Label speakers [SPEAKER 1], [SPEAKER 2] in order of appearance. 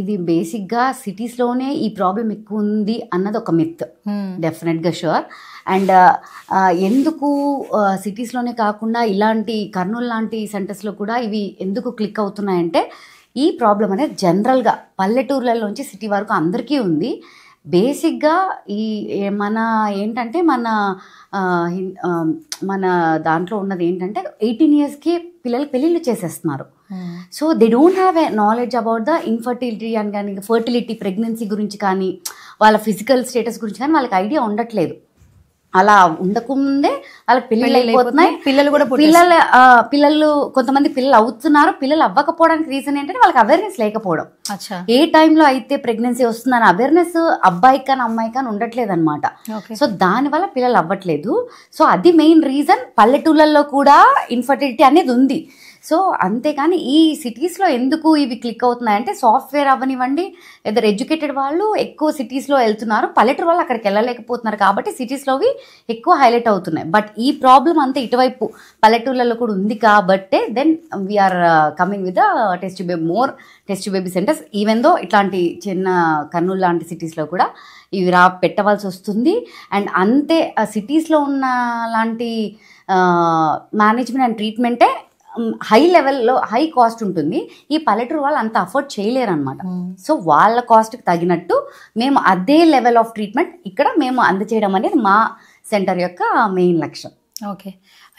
[SPEAKER 1] ఇది బేసిక్గా సిటీస్లోనే ఈ ప్రాబ్లం ఎక్కువ ఉంది అన్నది ఒక మిత్, డెఫినెట్గా షూర్. అండ్ ఎందుకు సిటీస్లోనే కాకుండా ఇలాంటి కర్నూలు లాంటి సెంటర్స్లో కూడా ఇవి ఎందుకు క్లిక్ అవుతున్నాయంటే, ఈ ప్రాబ్లం అనేది జనరల్గా పల్లెటూర్లలోంచి సిటీ వరకు అందరికీ ఉంది. బేసిక్గా ఈ మన ఏంటంటే మన దాంట్లో ఉన్నది ఏంటంటే 18 yearsకి పిల్లలకి పెళ్ళిళ్ళు చేసేస్తున్నారు. So they don't have a knowledge about the infertility అని కానీ, ఫర్టిలిటీ, ప్రెగ్నెన్సీ గురించి కానీ, వాళ్ళ ఫిజికల్ స్టేటస్ గురించి కానీ వాళ్ళకి ఐడియా ఉండట్లేదు. అలా ఉండకముందే వాళ్ళకి పెళ్ళిళ్ళు అయిపోతున్నాయి, పిల్లలు కొంతమంది పిల్లలు అవుతున్నారు. పిల్లలు అవ్వకపోవడానికి రీజన్ ఏంటంటే వాళ్ళకి అవేర్నెస్ లేకపోవడం. ఏ టైంలో అయితే ప్రెగ్నెన్సీ వస్తుందని అవేర్నెస్ అబ్బాయికి కానీ అమ్మాయికి కానీ ఉండట్లేదు అనమాట. సో దానివల్ల పిల్లలు అవ్వట్లేదు. సో అది మెయిన్ రీజన్. పల్లెటూళ్ళల్లో కూడా ఇన్ఫర్టిలిటీ అనేది ఉంది. సో అంతేకాని ఈ సిటీస్లో ఎందుకు ఇవి క్లిక్ అవుతున్నాయంటే, సాఫ్ట్వేర్ అవ్వనివ్వండి, ఏదైనా ఎడ్యుకేటెడ్ వాళ్ళు ఎక్కువ సిటీస్లో వెళ్తున్నారు, పల్లెటూరు వాళ్ళు అక్కడికి వెళ్ళలేకపోతున్నారు కాబట్టి సిటీస్లోవి ఎక్కువ హైలైట్ అవుతున్నాయి. బట్ ఈ ప్రాబ్లం అంతా ఇటువైపు పల్లెటూళ్ళలో కూడా ఉంది కాబట్టే then we are coming with more test baby centres. Even though ఇట్లాంటి చిన్న కర్నూలు లాంటి సిటీస్లో కూడా ఇవి పెట్టవలసి వస్తుంది. అండ్ అంతే సిటీస్లో ఉన్న లాంటి మేనేజ్మెంట్ అండ్ ట్రీట్మెంటే హై లెవెల్లో హై కాస్ట్ ఉంటుంది. ఈ పల్లెటూరు వాళ్ళు అంత అఫోర్డ్ చేయలేరు అనమాట. సో వాళ్ళ కాస్ట్కి తగినట్టు మేము అదే లెవెల్ ఆఫ్ ట్రీట్మెంట్ ఇక్కడ మేము అందచేయడం అనేది మా సెంటర్ యొక్క మెయిన్ లక్ష్యం.
[SPEAKER 2] ఓకే.